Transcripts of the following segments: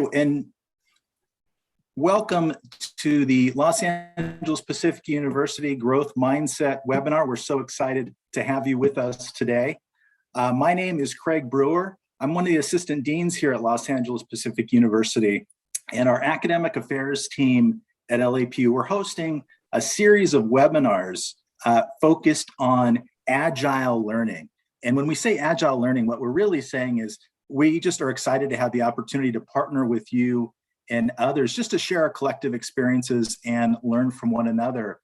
Hello, and welcome to the Los Angeles Pacific University Growth Mindset webinar. We're so excited to have you with us today. My name is Craig Brewer. I'm one of the assistant deans here at Los Angeles Pacific University, and our academic affairs team at LAPU, we're hosting a series of webinars focused on agile learning. And when we say agile learning, what we're really saying is we just are excited to have the opportunity to partner with you and others just to share our collective experiences and learn from one another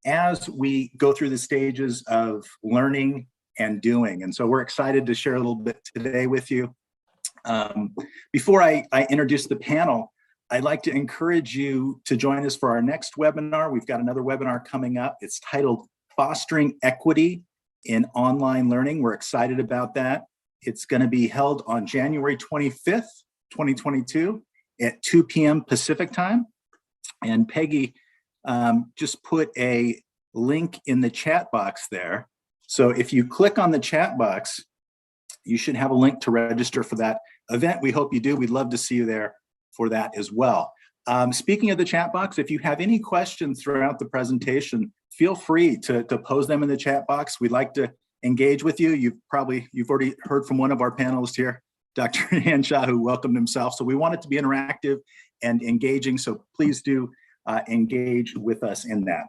as we go through the stages of learning and doing. And so we're excited to share a little bit today with you. Before I introduce the panel, I'd like to encourage you to join us for our next webinar. We've got another webinar coming up. It's titled Fostering Equity in Online Learning. We're excited about that. It's going to be held on January 25th, 2022 at 2 p.m. Pacific time. And Peggy just put a link in the chat box there. So if you click on the chat box, you should have a link to register for that event. We hope you do. We'd love to see you there for that as well. Speaking of the chat box, if you have any questions throughout the presentation, feel free to pose them in the chat box. We'd like to engage with you. You've already heard from one of our panelists here, Dr. Hanshaw, who welcomed himself. So we want it to be interactive and engaging. So please do engage with us in that.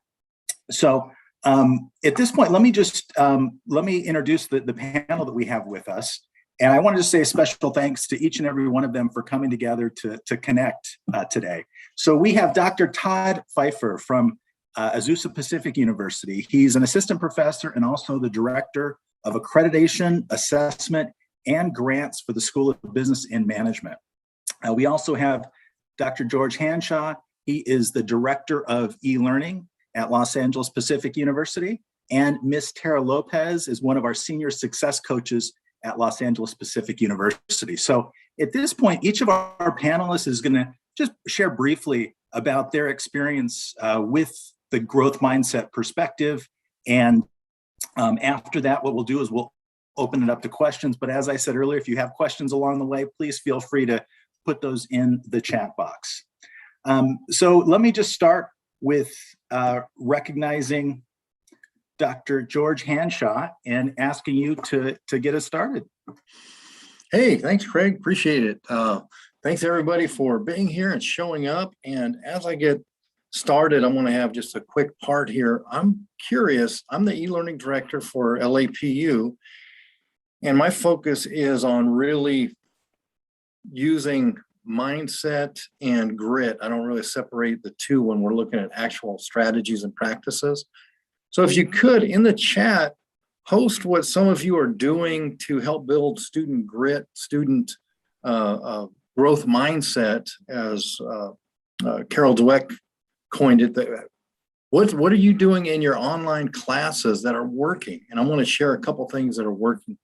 So at this point, let me introduce the panel that we have with us. And I wanted to say a special thanks to each and every one of them for coming together to connect today. So we have Dr. Todd Pfeiffer from Azusa Pacific University. He's an assistant professor and also the director of accreditation, assessment, and grants for the School of Business and Management. We also have Dr. George Hanshaw. He is the director of e-learning at Los Angeles Pacific University. And Miss Tara Lopez is one of our senior success coaches at Los Angeles Pacific University. So at this point, each of our panelists is going to just share briefly about their experience with the growth mindset perspective. And after that, what we'll do is we'll open it up to questions. But as I said earlier, if you have questions along the way, please feel free to put those in the chat box. So let me just start with recognizing Dr. George Hanshaw and asking you to get us started. Hey, thanks, Craig. Appreciate it. Thanks, everybody, for being here and showing up. And as I get started, I'm going to have just a quick part here. I'm curious. I'm the e-learning director for LAPU, and my focus is on really using mindset and grit. I don't really separate the two when we're looking at actual strategies and practices. So if you could, in the chat, post what some of you are doing to help build student grit, student growth mindset, as Carol Dweck coined it. What are you doing in your online classes that are working? And I want to share a couple things that are working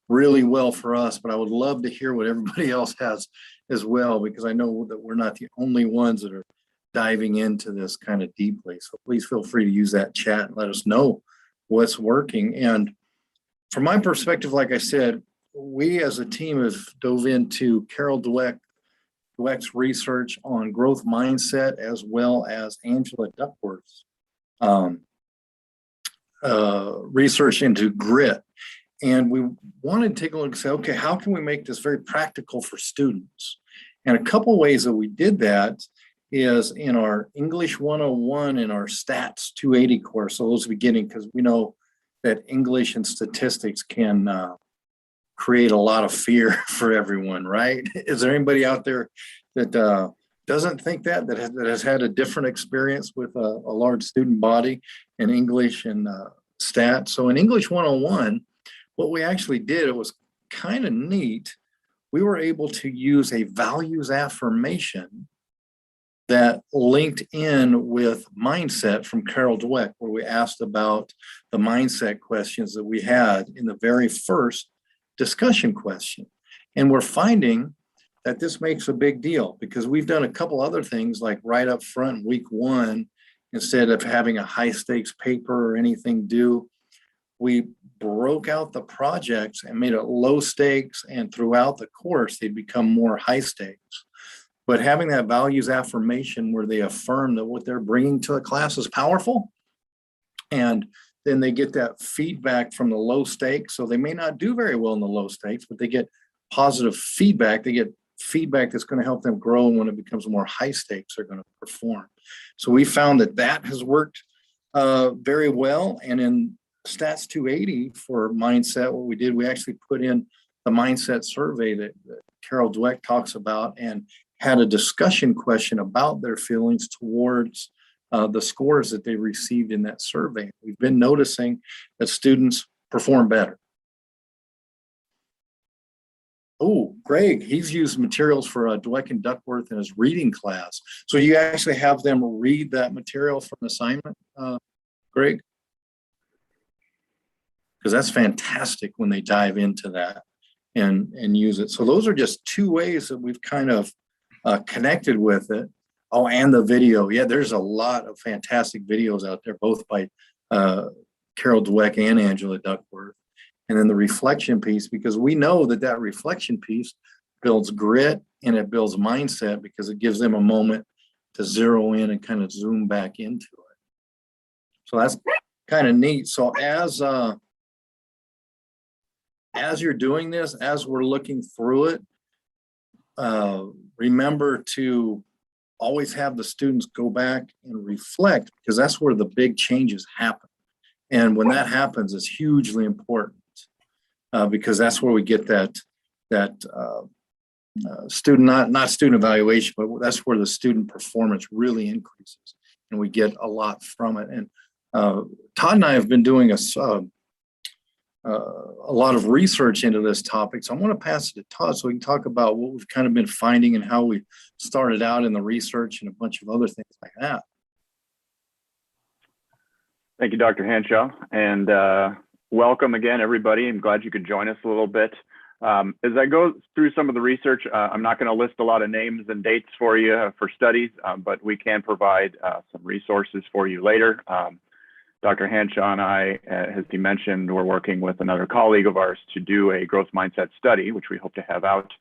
really well for us, but I would love to hear what everybody else has as well, because I know that we're not the only ones that are diving into this kind of deeply. So please feel free to use that chat and let us know what's working. And from my perspective, like I said, we as a team have dove into Carol Dweck's research on growth mindset, as well as Angela Duckworth's research into grit. And we wanted to take a look and say, okay, how can we make this very practical for students? And a couple ways that we did that is in our English 101 and our Stats 280 course. So those beginning, because we know that English and statistics can create a lot of fear for everyone, right? Is there anybody out there that doesn't think that has had a different experience with a large student body in English and stats? So in English 101, what we actually did, it was kind of neat. We were able to use a values affirmation that linked in with mindset from Carol Dweck, where we asked about the mindset questions that we had in the very first discussion question. And we're finding that this makes a big deal, because we've done a couple other things, like right up front in week one, instead of having a high stakes paper or anything due, we broke out the projects and made it low stakes, and throughout the course, they become more high stakes. but having that values affirmation where they affirm that what they're bringing to the class is powerful, and then they get that feedback from the low stakes. So they may not do very well in the low stakes, but they get positive feedback. They get feedback that's going to help them grow. And when it becomes more high stakes, they're going to perform. So we found that that has worked very well. And in Stats 280 for mindset, what we did, we actually put in the mindset survey that Carol Dweck talks about, and had a discussion question about their feelings towards the scores that they received in that survey. We've been noticing that students perform better. Oh, Greg, he's used materials for Dweck and Duckworth in his reading class. So you actually have them read that material from the assignment, Greg? Because that's fantastic when they dive into that and use it. So those are just two ways that we've kind of connected with it. Oh, and the video. Yeah, there's a lot of fantastic videos out there, both by Carol Dweck and Angela Duckworth. And then the reflection piece, because we know that that reflection piece builds grit and it builds mindset, because it gives them a moment to zero in and kind of zoom back into it. So that's kind of neat. So as you're doing this, as we're looking through it, remember to always have the students go back and reflect, because that's where the big changes happen. And when that happens, it's hugely important, because that's where we get that student, not student evaluation, but that's where the student performance really increases, and we get a lot from it. And Todd and I have been doing a lot of research into this topic. So I want to pass it to Todd so we can talk about what we've kind of been finding and how we started out in the research and a bunch of other things like that. Thank you, Dr. Hanshaw, and welcome again, everybody. I'm glad you could join us a little bit. As I go through some of the research, I'm not going to list a lot of names and dates for you for studies, but we can provide some resources for you later. Dr. Hanshaw and I, as he mentioned, we're working with another colleague of ours to do a growth mindset study, which we hope to have out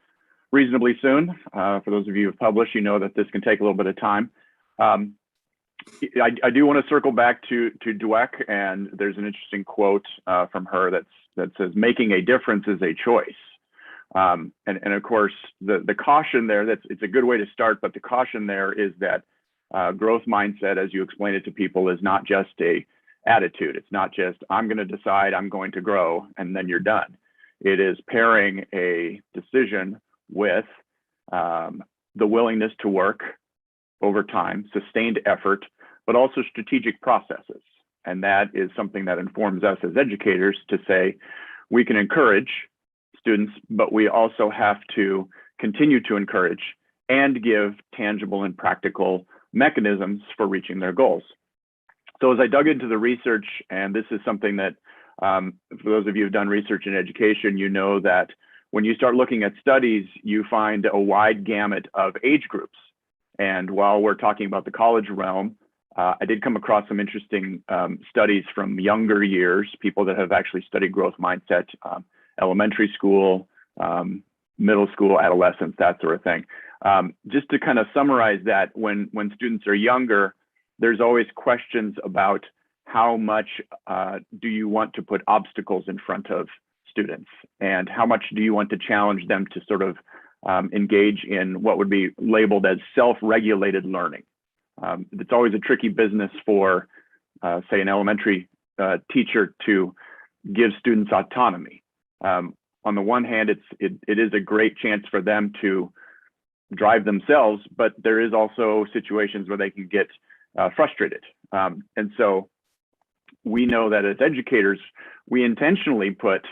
reasonably soon. For those of you who have published, you know that this can take a little bit of time. I do want to circle back to Dweck, and there's an interesting quote from her that says, "Making a difference is a choice." And of course, the caution there, it's a good way to start, but the caution there is that growth mindset, as you explain it to people, is not just a attitude. It's not just, I'm going to decide I'm going to grow and then you're done. It is pairing a decision with the willingness to work over time, sustained effort, but also strategic processes. And that is something that informs us as educators to say, we can encourage students, but we also have to continue to encourage and give tangible and practical mechanisms for reaching their goals. So as I dug into the research, and this is something that, for those of you who've done research in education, you know that when you start looking at studies, you find a wide gamut of age groups. And while we're talking about the college realm, I did come across some interesting studies from younger years, people that have actually studied growth mindset, elementary school, middle school, adolescence, that sort of thing. Just to kind of summarize that, when students are younger, there's always questions about how much do you want to put obstacles in front of students, and how much do you want to challenge them to sort of engage in what would be labeled as self-regulated learning. It's always a tricky business for, say, an elementary teacher to give students autonomy. On the one hand, it is a great chance for them to drive themselves, but there is also situations where they can get frustrated. And so we know that as educators, we intentionally put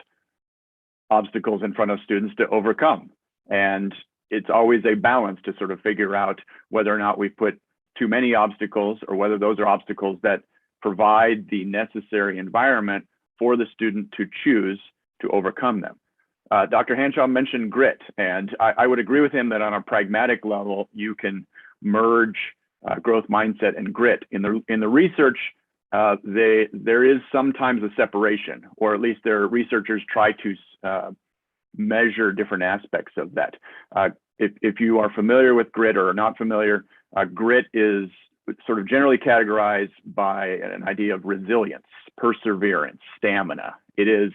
obstacles in front of students to overcome. And it's always a balance to sort of figure out whether or not we put too many obstacles, or whether those are obstacles that provide the necessary environment for the student to choose to overcome them. Dr. Hanshaw mentioned grit, and I would agree with him that on a pragmatic level, you can merge growth mindset and grit. In the research, there is sometimes a separation, or at least their researchers try to measure different aspects of that. if you are familiar with grit or are not familiar, grit is sort of generally categorized by an idea of resilience, perseverance, stamina. It is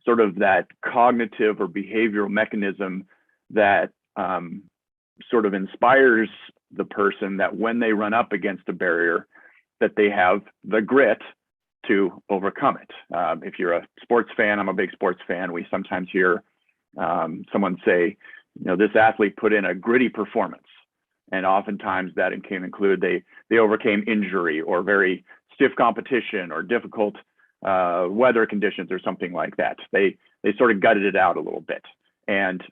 sort of that cognitive or behavioral mechanism that sort of inspires the person that when they run up against a barrier, that they have the grit to overcome it. If you're a sports fan, I'm a big sports fan, we sometimes hear someone say, you know, this athlete put in a gritty performance. And oftentimes that can include they overcame injury or very stiff competition or difficult weather conditions or something like that. They sort of gutted it out a little bit. And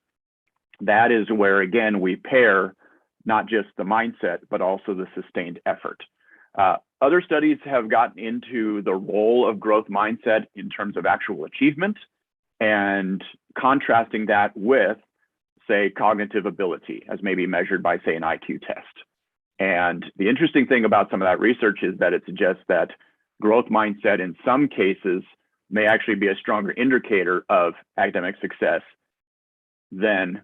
that is where, again, we pair not just the mindset, but also the sustained effort. Other studies have gotten into the role of growth mindset in terms of actual achievement and contrasting that with, say, cognitive ability as maybe measured by, say, an IQ test. And the interesting thing about some of that research is that it suggests that growth mindset in some cases may actually be a stronger indicator of academic success than,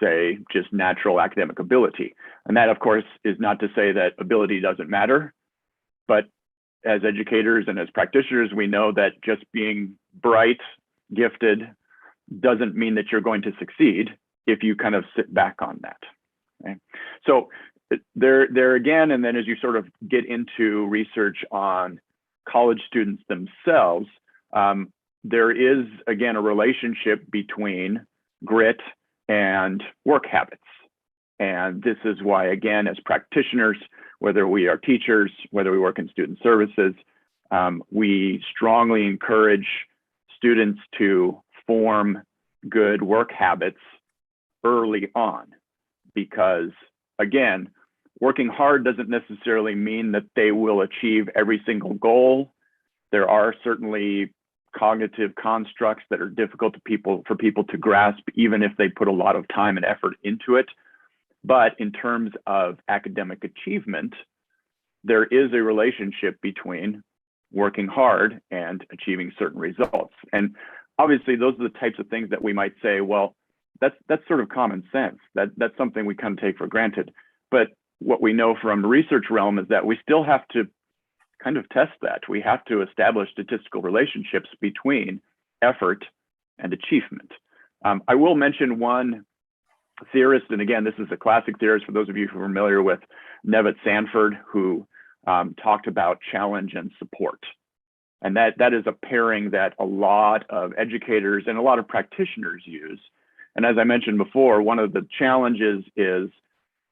say, just natural academic ability. And that, of course, is not to say that ability doesn't matter, but as educators and as practitioners, we know that just being bright, gifted, doesn't mean that you're going to succeed if you kind of sit back on that. Okay? So there again, and then as you sort of get into research on college students themselves, there is, again, a relationship between grit and work habits. And this is why, again, as practitioners, whether we are teachers, whether we work in student services, we strongly encourage students to form good work habits early on, because, again, working hard doesn't necessarily mean that they will achieve every single goal. There are certainly cognitive constructs that are difficult for people to grasp, even if they put a lot of time and effort into it. But in terms of academic achievement, there is a relationship between working hard and achieving certain results. And obviously, those are the types of things that we might say, well, that's sort of common sense. That's something we kind of take for granted. But what we know from the research realm is that we still have to kind of test that. We have to establish statistical relationships between effort and achievement. I will mention one theorist, and again, this is a classic theorist for those of you who are familiar with Nevitt Sanford, who talked about challenge and support. And that is a pairing that a lot of educators and a lot of practitioners use. And as I mentioned before, one of the challenges is,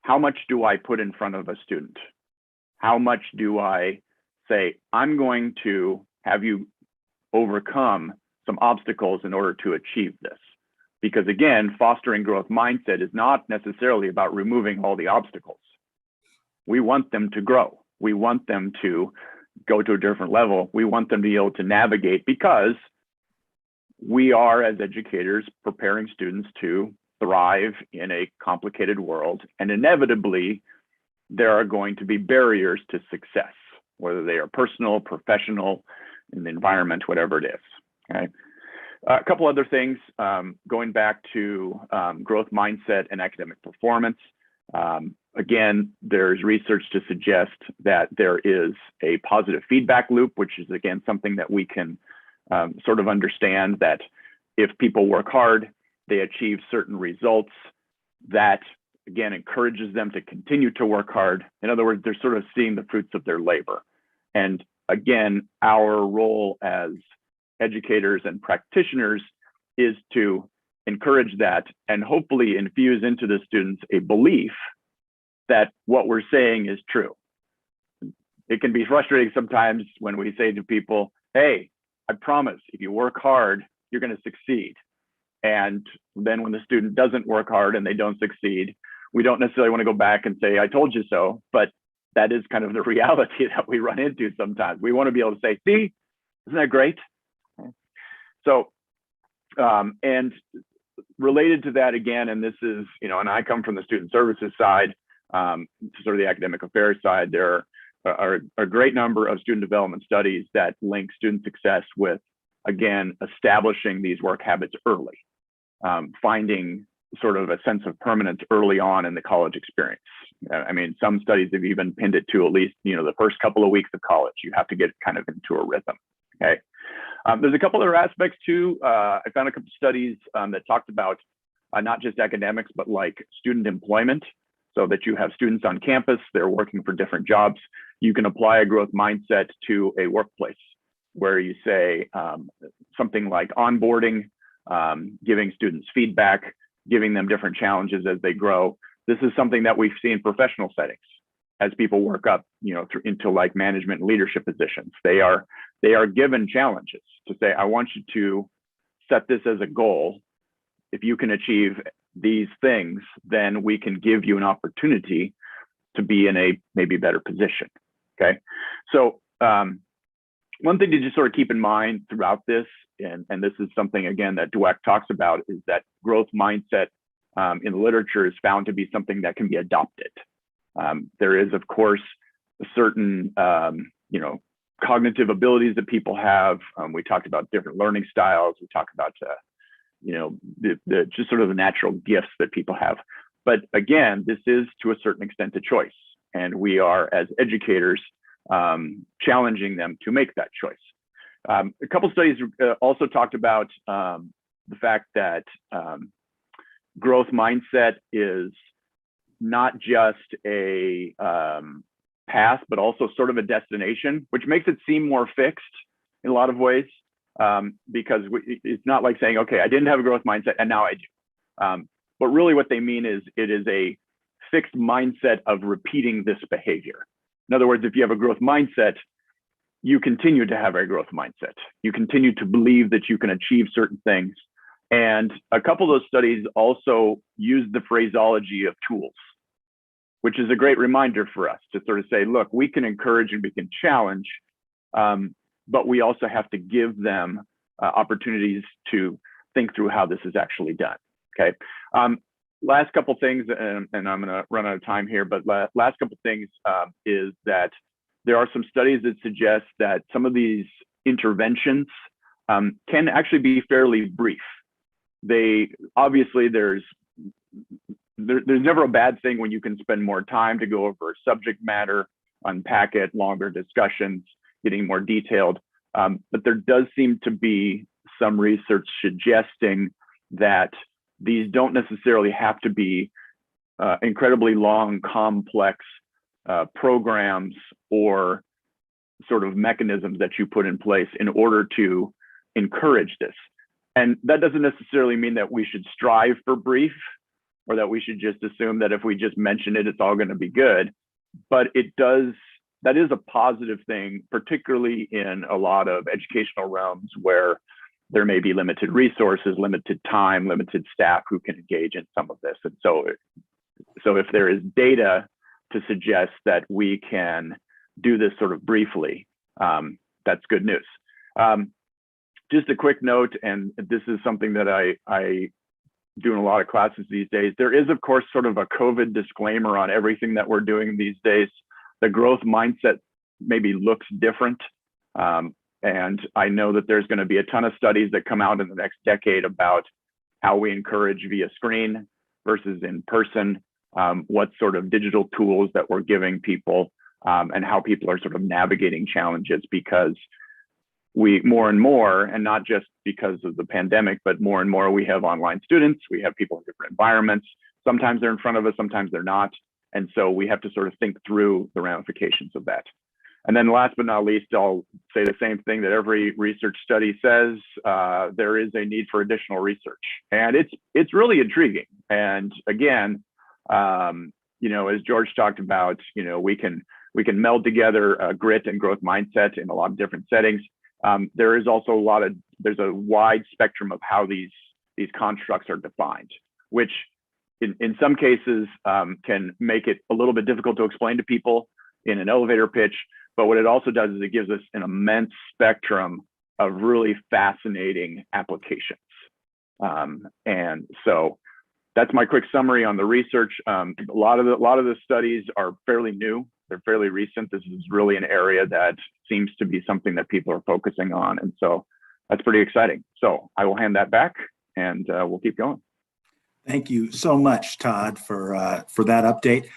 how much do I put in front of a student? How much do I say, I'm going to have you overcome some obstacles in order to achieve this? Because again, fostering growth mindset is not necessarily about removing all the obstacles. We want them to grow. We want them to go to a different level. We want them to be able to navigate, because we are, as educators, preparing students to thrive in a complicated world. And inevitably, there are going to be barriers to success, whether they are personal, professional, in the environment, whatever it is. Okay. A couple other things, going back to growth mindset and academic performance. Again, there's research to suggest that there is a positive feedback loop, which is, again, something that we can sort of understand, that if people work hard, they achieve certain results. That, again, encourages them to continue to work hard. In other words, they're sort of seeing the fruits of their labor. And again, our role as educators and practitioners is to encourage that and hopefully infuse into the students a belief that what we're saying is true. It can be frustrating sometimes when we say to people, hey, I promise, if you work hard, you're going to succeed. And then when the student doesn't work hard and they don't succeed, we don't necessarily want to go back and say, I told you so, but that is kind of the reality that we run into sometimes. We want to be able to say, see, isn't that great? So, and related to that again, and this is, and I come from the student services side, sort of the academic affairs side, there are a great number of student development studies that link student success with, again, establishing these work habits early, finding sort of a sense of permanence early on in the college experience. I mean, some studies have even pinned it to at least, the first couple of weeks of college. You have to get kind of into a rhythm. Okay. There's a couple other aspects too. I found a couple of studies that talked about not just academics, but like student employment. So that you have students on campus, they're working for different jobs. You can apply a growth mindset to a workplace where you say something like onboarding, giving students feedback, giving them different challenges as they grow. This is something that we've seen in professional settings as people work up, into like management and leadership positions. They are given challenges to say, I want you to set this as a goal. If you can achieve these things, then we can give you an opportunity to be in a maybe better position. Okay. So one thing to just sort of keep in mind throughout this, and this is something again that Dweck talks about, is that growth mindset in the literature is found to be something that can be adopted. There is, of course, a certain cognitive abilities that people have. We talked about different learning styles. We talked about the just sort of the natural gifts that people have. But again, this is to a certain extent a choice, and we are as educators challenging them to make that choice. A couple of studies also talked about the fact that growth mindset is not just a path, but also sort of a destination, which makes it seem more fixed in a lot of ways, because it's not like saying, okay, I didn't have a growth mindset and now I do. But really what they mean is it is a fixed mindset of repeating this behavior. In other words, if you have a growth mindset, you continue to have a growth mindset. You continue to believe that you can achieve certain things. And a couple of those studies also use the phraseology of tools, which is a great reminder for us to sort of say, look, we can encourage and we can challenge, but we also have to give them opportunities to think through how this is actually done. Okay. Last couple things, and I'm going to run out of time here, but last couple things is that there are some studies that suggest that some of these interventions can actually be fairly brief. Obviously there's never a bad thing when you can spend more time to go over subject matter, unpack it, longer discussions, getting more detailed. But there does seem to be some research suggesting that these don't necessarily have to be incredibly long, complex programs or sort of mechanisms that you put in place in order to encourage this. And that doesn't necessarily mean that we should strive for brief, or that we should just assume that if we just mention it, it's all going to be good. But that is a positive thing, particularly in a lot of educational realms where there may be limited resources, limited time, limited staff who can engage in some of this. And so if there is data to suggest that we can do this sort of briefly, that's good news. Just a quick note, and this is something that I do in a lot of classes these days. There is, of course, sort of a COVID disclaimer on everything that we're doing these days. The growth mindset maybe looks different. And I know that there's going to be a ton of studies that come out in the next decade about how we encourage via screen versus in person, what sort of digital tools that we're giving people, and how people are sort of navigating challenges, because we more and more, and not just because of the pandemic, but more and more we have online students, we have people in different environments. Sometimes they're in front of us, sometimes they're not. And so we have to sort of think through the ramifications of that. And then last but not least, I'll say the same thing that every research study says, there is a need for additional research. And it's really intriguing. And again, as George talked about, we can meld together grit and growth mindset in a lot of different settings. There is also there's a wide spectrum of how these constructs are defined, which in some cases can make it a little bit difficult to explain to people in an elevator pitch. But what it also does is it gives us an immense spectrum of really fascinating applications. And so that's my quick summary on the research. A lot of the studies are fairly new. They're fairly recent. This is really an area that seems to be something that people are focusing on. And so that's pretty exciting. So I will hand that back, and we'll keep going. Thank you so much, Todd, for that update.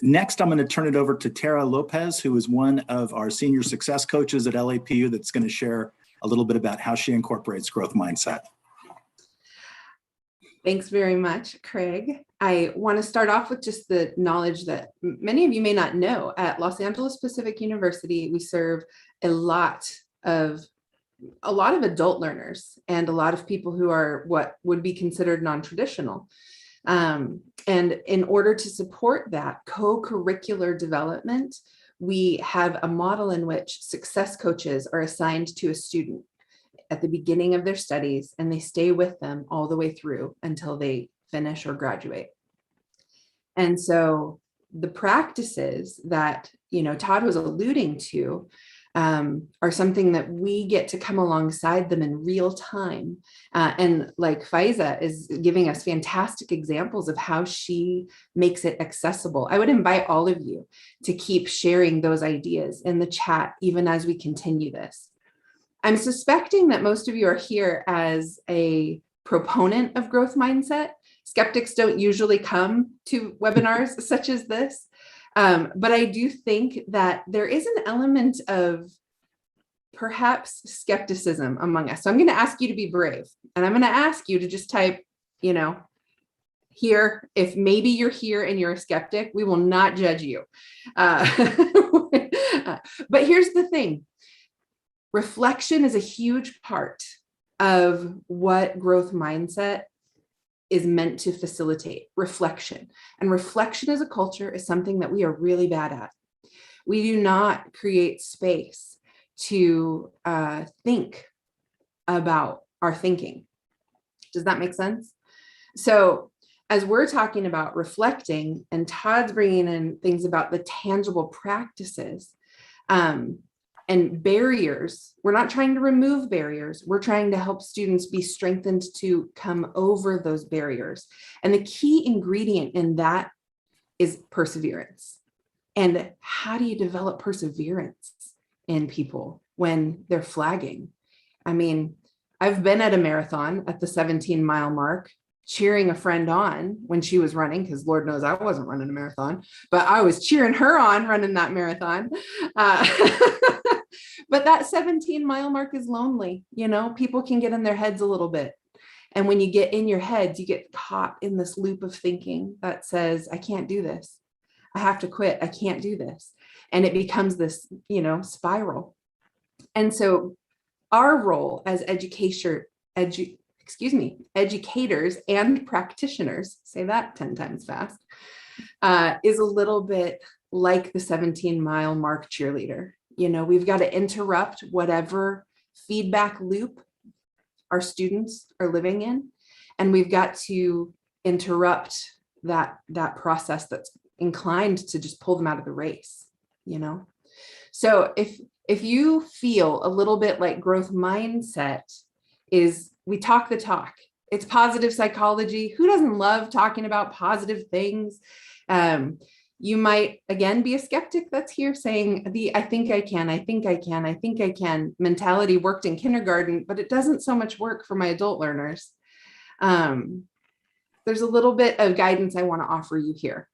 Next, I'm going to turn it over to Tara Lopez, who is one of our senior success coaches at LAPU, that's going to share a little bit about how she incorporates growth mindset. Thanks very much, Craig. I want to start off with just the knowledge that many of you may not know. At Los Angeles Pacific University, we serve a lot of adult learners and a lot of people who are what would be considered non-traditional. And in order to support that co-curricular development, we have a model in which success coaches are assigned to a student at the beginning of their studies, and they stay with them all the way through until they finish or graduate. And so the practices that, Todd was alluding to are something that we get to come alongside them in real time. And like Faiza is giving us fantastic examples of how she makes it accessible. I would invite all of you to keep sharing those ideas in the chat, even as we continue this. I'm suspecting that most of you are here as a proponent of growth mindset. Skeptics don't usually come to webinars such as this. But I do think that there is an element of perhaps skepticism among us. So I'm going to ask you to be brave, and I'm going to ask you to just type, here, if maybe you're here and you're a skeptic, we will not judge you. But here's the thing. Reflection is a huge part of what growth mindset is meant to facilitate. Reflection. And reflection as a culture is something that we are really bad at. We do not create space to think about our thinking. Does that make sense? So as we're talking about reflecting, and Todd's bringing in things about the tangible practices, and barriers, we're not trying to remove barriers. We're trying to help students be strengthened to come over those barriers. And the key ingredient in that is perseverance. And how do you develop perseverance in people when they're flagging? I mean, I've been at a marathon at the 17-mile mark, cheering a friend on when she was running, because Lord knows I wasn't running a marathon, but I was cheering her on running that marathon. But that 17-mile mark is lonely. People can get in their heads a little bit. And when you get in your heads, you get caught in this loop of thinking that says, I can't do this. I have to quit. I can't do this. And it becomes this, spiral. And so our role as educators and practitioners, say that 10 times fast, is a little bit like the 17-mile mark cheerleader. We've got to interrupt whatever feedback loop our students are living in, and we've got to interrupt that process that's inclined to just pull them out of the race. So if you feel a little bit like growth mindset is, we talk the talk. It's positive psychology. Who doesn't love talking about positive things? You might, again, be a skeptic that's here saying I think I can mentality worked in kindergarten, but it doesn't so much work for my adult learners. There's a little bit of guidance I want to offer you here.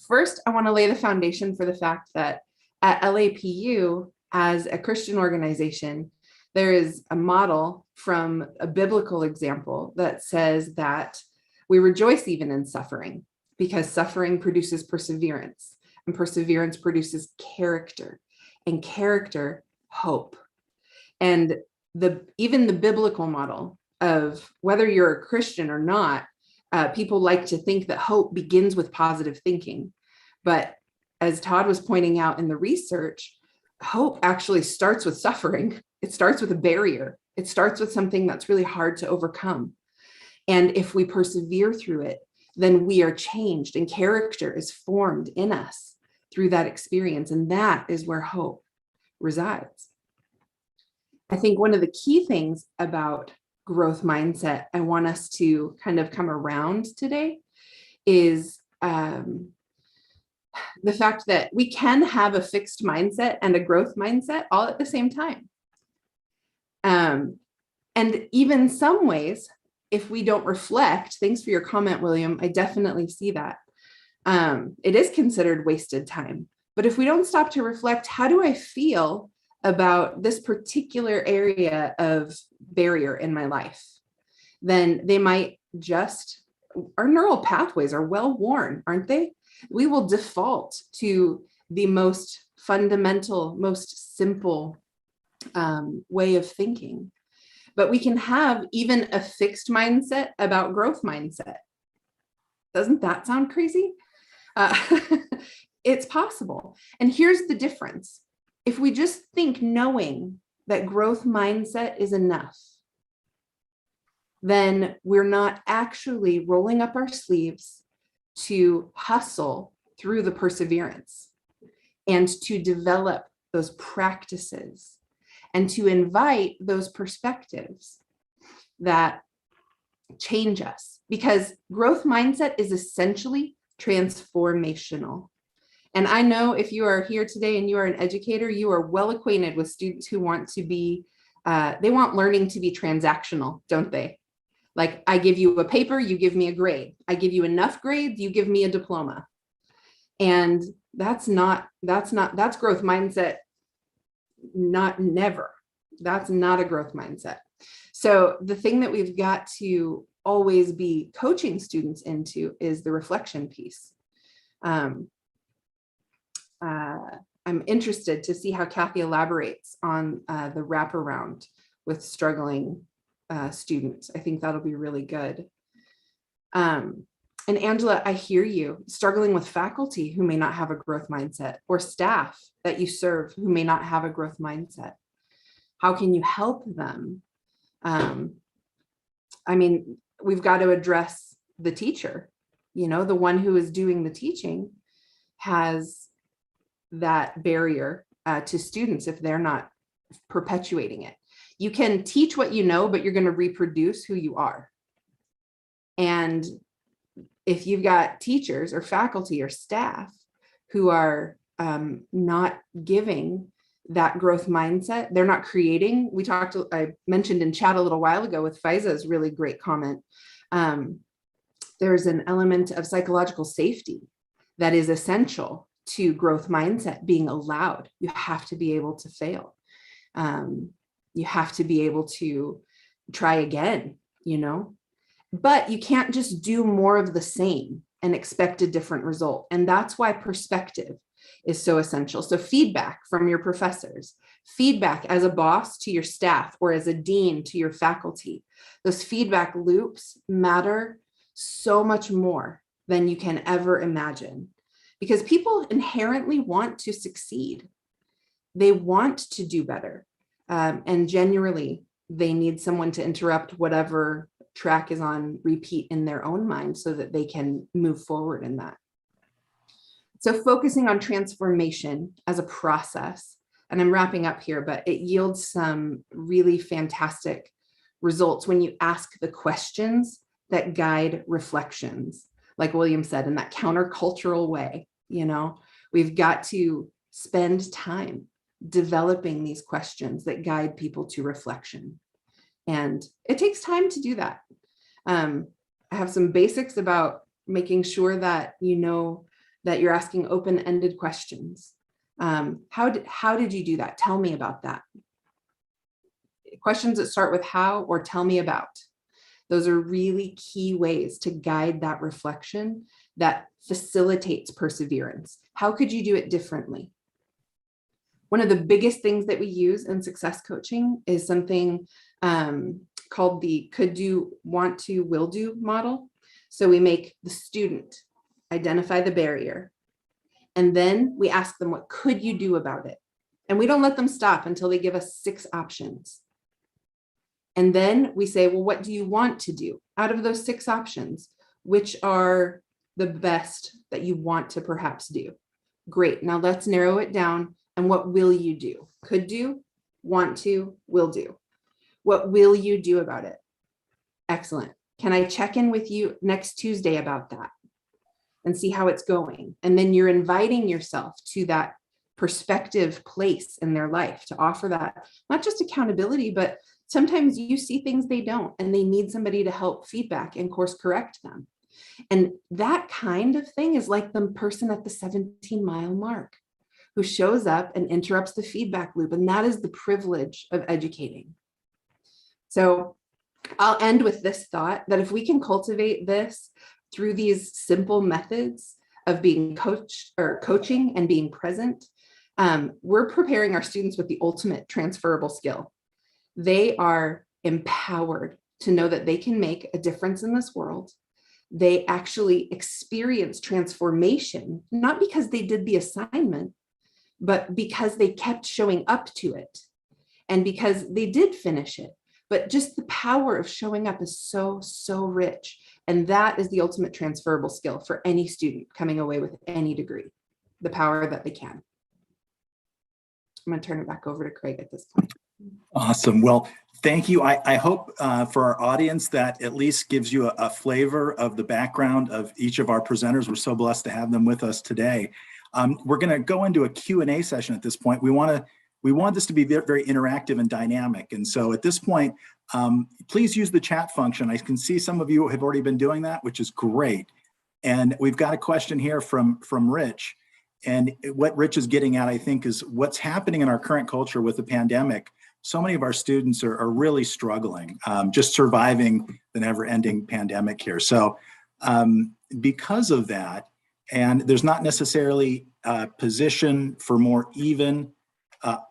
First, I want to lay the foundation for the fact that at LAPU, as a Christian organization, there is a model from a biblical example that says that we rejoice even in suffering, because suffering produces perseverance, and perseverance produces character, and character, hope. And even the biblical model of whether you're a Christian or not, people like to think that hope begins with positive thinking. But as Todd was pointing out in the research, hope actually starts with suffering. It starts with a barrier. It starts with something that's really hard to overcome. And if we persevere through it, then we are changed, and character is formed in us through that experience. And that is where hope resides. I think one of the key things about growth mindset I want us to kind of come around today is the fact that we can have a fixed mindset and a growth mindset all at the same time. And even some ways, if we don't reflect, thanks for your comment, William. I definitely see that. It is considered wasted time. But if we don't stop to reflect, how do I feel about this particular area of barrier in my life? Then they might just, our neural pathways are well worn, aren't they? We will default to the most fundamental, most simple way of thinking. But we can have even a fixed mindset about growth mindset. Doesn't that sound crazy? It's possible. And here's the difference. If we just think knowing that growth mindset is enough, then we're not actually rolling up our sleeves to hustle through the perseverance and to develop those practices and to invite those perspectives that change us, because growth mindset is essentially transformational. And I know if you are here today and you are an educator, you are well acquainted with students who want to be, they want learning to be transactional, don't they? Like, I give you a paper, you give me a grade. I give you enough grades, you give me a diploma. And that's growth mindset. Never. That's not a growth mindset. So the thing that we've got to always be coaching students into is the reflection piece. I'm interested to see how Kathy elaborates on the wraparound with struggling students. I think that'll be really good. And Angela, I hear you, struggling with faculty who may not have a growth mindset, or staff that you serve who may not have a growth mindset. How can you help them? I mean, we've got to address the teacher, the one who is doing the teaching has that barrier to students if they're not perpetuating it. You can teach what you know, but you're going to reproduce who you are. And if you've got teachers or faculty or staff who are not giving that growth mindset, they're not creating. I mentioned in chat a little while ago with Faiza's really great comment. There's an element of psychological safety that is essential to growth mindset being allowed. You have to be able to fail. You have to be able to try again, but you can't just do more of the same and expect a different result. And that's why perspective is so essential. So feedback from your professors, feedback as a boss to your staff or as a dean to your faculty, those feedback loops matter so much more than you can ever imagine, because people inherently want to succeed. They want to do better. And genuinely, they need someone to interrupt whatever track is on repeat in their own mind so that they can move forward in that. So focusing on transformation as a process, and I'm wrapping up here, but it yields some really fantastic results when you ask the questions that guide reflections, like William said, in that countercultural way. We've got to spend time developing these questions that guide people to reflection. And it takes time to do that. I have some basics about making sure that that you're asking open-ended questions. How did you do that? Tell me about that. Questions that start with how or tell me about. Those are really key ways to guide that reflection that facilitates perseverance. How could you do it differently? One of the biggest things that we use in success coaching is something called the could do, want to, will do model. So we make the student identify the barrier, and then we ask them, what could you do about it? And we don't let them stop until they give us 6 options. And then we say, well, what do you want to do out of those 6 options? Which are the best that you want to perhaps do? Great. Now let's narrow it down. And what will you do? Could do, want to, will do. What will you do about it? Excellent. Can I check in with you next Tuesday about that and see how it's going? And then you're inviting yourself to that perspective place in their life to offer that, not just accountability, but Sometimes you see things they don't, and they need somebody to help feedback and course correct them. And that kind of thing is like the person at the 17-mile mark who shows up and interrupts the feedback loop. And that is the privilege of educating. So I'll end with this thought that if we can cultivate this through these simple methods of being coached or coaching and being present, we're preparing our students with the ultimate transferable skill. They are empowered to know that they can make a difference in this world. They actually experience transformation, not because they did the assignment, but because they kept showing up to it and because they did finish it. But just the power of showing up is so, so rich. And that is the ultimate transferable skill for any student coming away with any degree, the power that they can. I'm going to turn it back over to Craig at this point. Awesome. Well, thank you. I hope for our audience that at least gives you a flavor of the background of each of our presenters. We're so blessed to have them with us today. We're going to go into a Q&A session at this point. We want this to be very, very interactive and dynamic. And so at this point, please use the chat function. I can see some of you have already been doing that, which is great. And we've got a question here from Rich. And what Rich is getting at, I think, is what's happening in our current culture with the pandemic. So many of our students are really struggling, just surviving the never-ending pandemic here. So because of that, and there's not necessarily a position for more even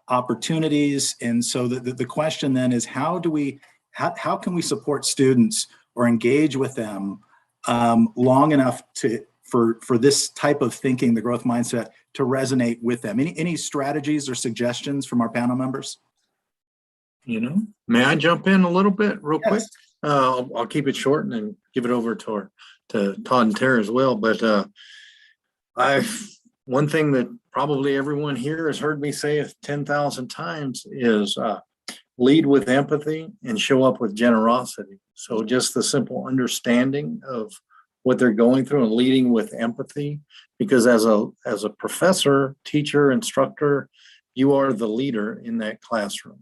opportunities. And so the question then is, how can we support students or engage with them long enough for this type of thinking, the growth mindset, to resonate with them? Any strategies or suggestions from our panel members? May I jump in a little bit real quick? Yes. I'll keep it short and then give it over to Todd and Tara as well. But one thing that probably everyone here has heard me say 10,000 times is lead with empathy and show up with generosity. So just the simple understanding of what they're going through and leading with empathy, because as a professor, teacher, instructor, you are the leader in that classroom.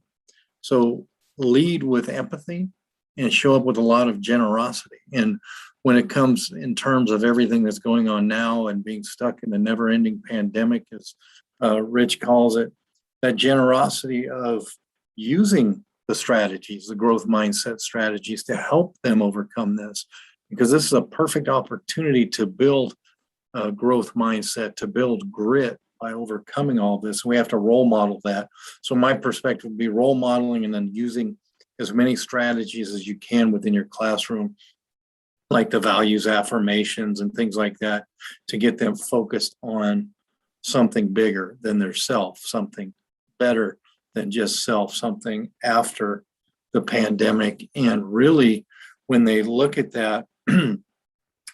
So lead with empathy and show up with a lot of generosity. And when it comes in terms of everything that's going on now and being stuck in the never-ending pandemic, as Rich calls it, that generosity of using the strategies, the growth mindset strategies, to help them overcome this, because this is a perfect opportunity to build a growth mindset, to build grit by overcoming all this. We have to role model that. So my perspective would be role modeling and then using as many strategies as you can within your classroom, like the values affirmations and things like that, to get them focused on something bigger than their self, something better than just self, something after the pandemic. And really, when they look at that,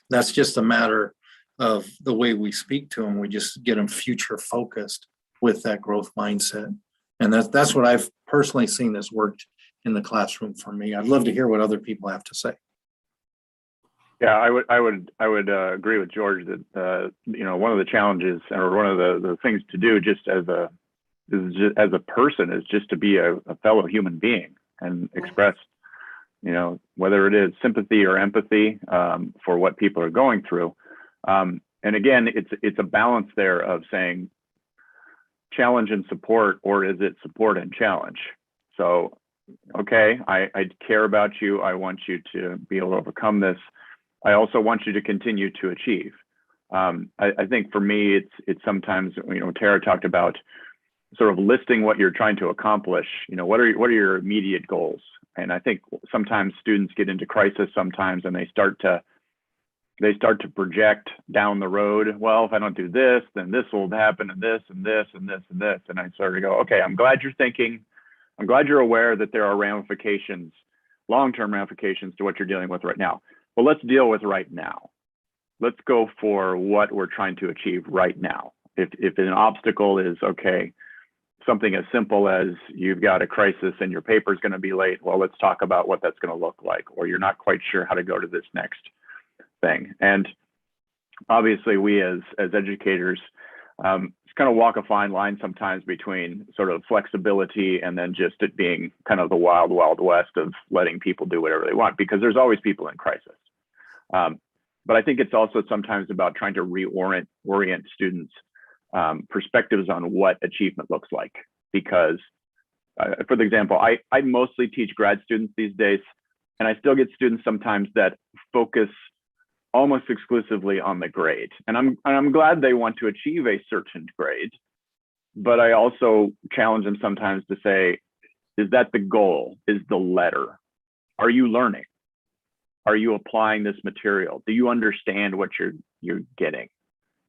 that's just a matter of the way we speak to them. We just get them future focused with that growth mindset. And that's what I've personally seen that's worked in the classroom for me. I'd love to hear what other people have to say. Yeah, I would agree with George that one of the challenges, or one of the things to do just as a person, is just to be a fellow human being and express, whether it is sympathy or empathy for what people are going through. And again, it's a balance there of saying challenge and support, or is it support and challenge? So, okay, I care about you. I want you to be able to overcome this. I also want you to continue to achieve. I think for me, it's sometimes, Tara talked about sort of listing what you're trying to accomplish. What are your immediate goals? And I think sometimes students get into crisis sometimes, and they start to project down the road. Well, if I don't do this, then this will happen, and this and this and this and this. And I sort of go, okay, I'm glad you're thinking. I'm glad you're aware that there are ramifications, long-term ramifications to what you're dealing with right now. Well, let's deal with right now. Let's go for what we're trying to achieve right now. If an obstacle is, okay, something as simple as you've got a crisis and your paper is going to be late, well, let's talk about what that's going to look like. Or you're not quite sure how to go to this next thing. And obviously we as educators, It's kind of walk a fine line sometimes between sort of flexibility and then just it being kind of the wild, wild west of letting people do whatever they want, because there's always people in crisis. But I think it's also sometimes about trying to orient students' perspectives on what achievement looks like. Because, for example, I mostly teach grad students these days, and I still get students sometimes that focus almost exclusively on the grade. And I'm glad they want to achieve a certain grade, but I also challenge them sometimes to say, is that the goal? Is the letter? Are you learning? Are you applying this material? Do you understand what you're getting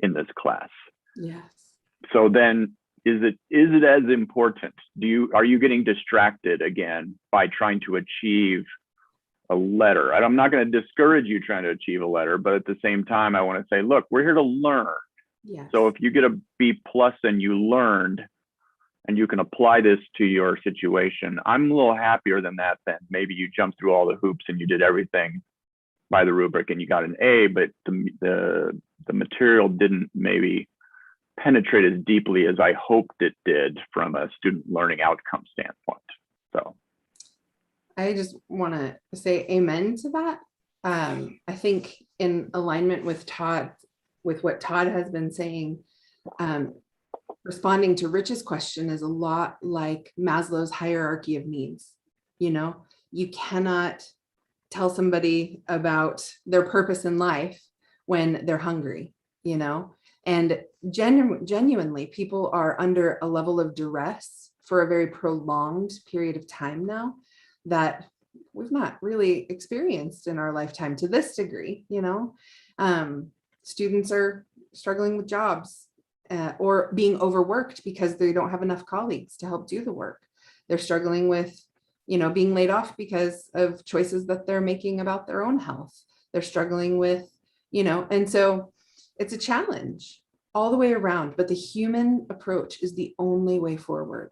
in this class? Yes. So then is it as important? Are you getting distracted again by trying to achieve a letter? I'm not going to discourage you trying to achieve a letter, but at the same time, I want to say, look, we're here to learn. Yes. So if you get a B+ and you learned and you can apply this to your situation, I'm a little happier than that. Then maybe you jumped through all the hoops and you did everything by the rubric and you got an A, but the material didn't maybe penetrate as deeply as I hoped it did from a student learning outcome standpoint. So I just want to say amen to that. I think in alignment with Todd, with what Todd has been saying, responding to Rich's question is a lot like Maslow's hierarchy of needs. You know, you cannot tell somebody about their purpose in life when they're hungry, you know, and genuinely people are under a level of duress for a very prolonged period of time now that we've not really experienced in our lifetime to this degree. You know, students are struggling with jobs or being overworked because they don't have enough colleagues to help do the work. They're struggling with, you know, being laid off because of choices that they're making about their own health. They're struggling with, you know, and so it's a challenge all the way around, but the human approach is the only way forward.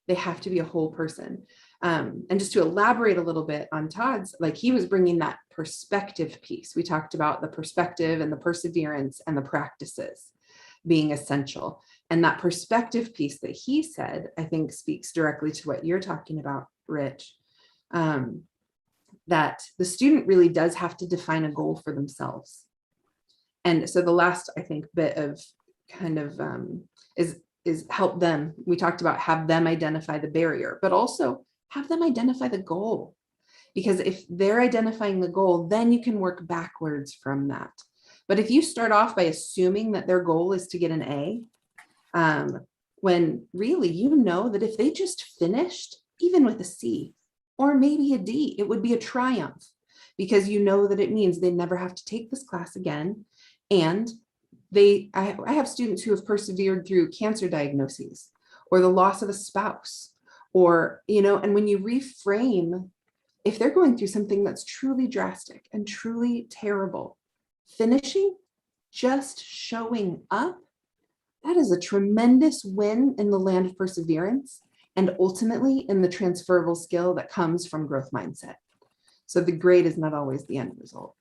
They have to be a whole person. And just to elaborate a little bit on Todd's, like he was bringing that perspective piece. We talked about the perspective and the perseverance and the practices being essential. And that perspective piece that he said, I think speaks directly to what you're talking about, Rich, that the student really does have to define a goal for themselves. And so the last, I think, bit of kind of is help them. We talked about have them identify the barrier, but also have them identify the goal. Because if they're identifying the goal, then you can work backwards from that. But if you start off by assuming that their goal is to get an A, when really you know that if they just finished, even with a C or maybe a D, it would be a triumph, because you know that it means they never have to take this class again. And I have students who have persevered through cancer diagnoses or the loss of a spouse, or, you know, and when you reframe, if they're going through something that's truly drastic and truly terrible, finishing, just showing up, that is a tremendous win in the land of perseverance and ultimately in the transferable skill that comes from growth mindset. So the grade is not always the end result.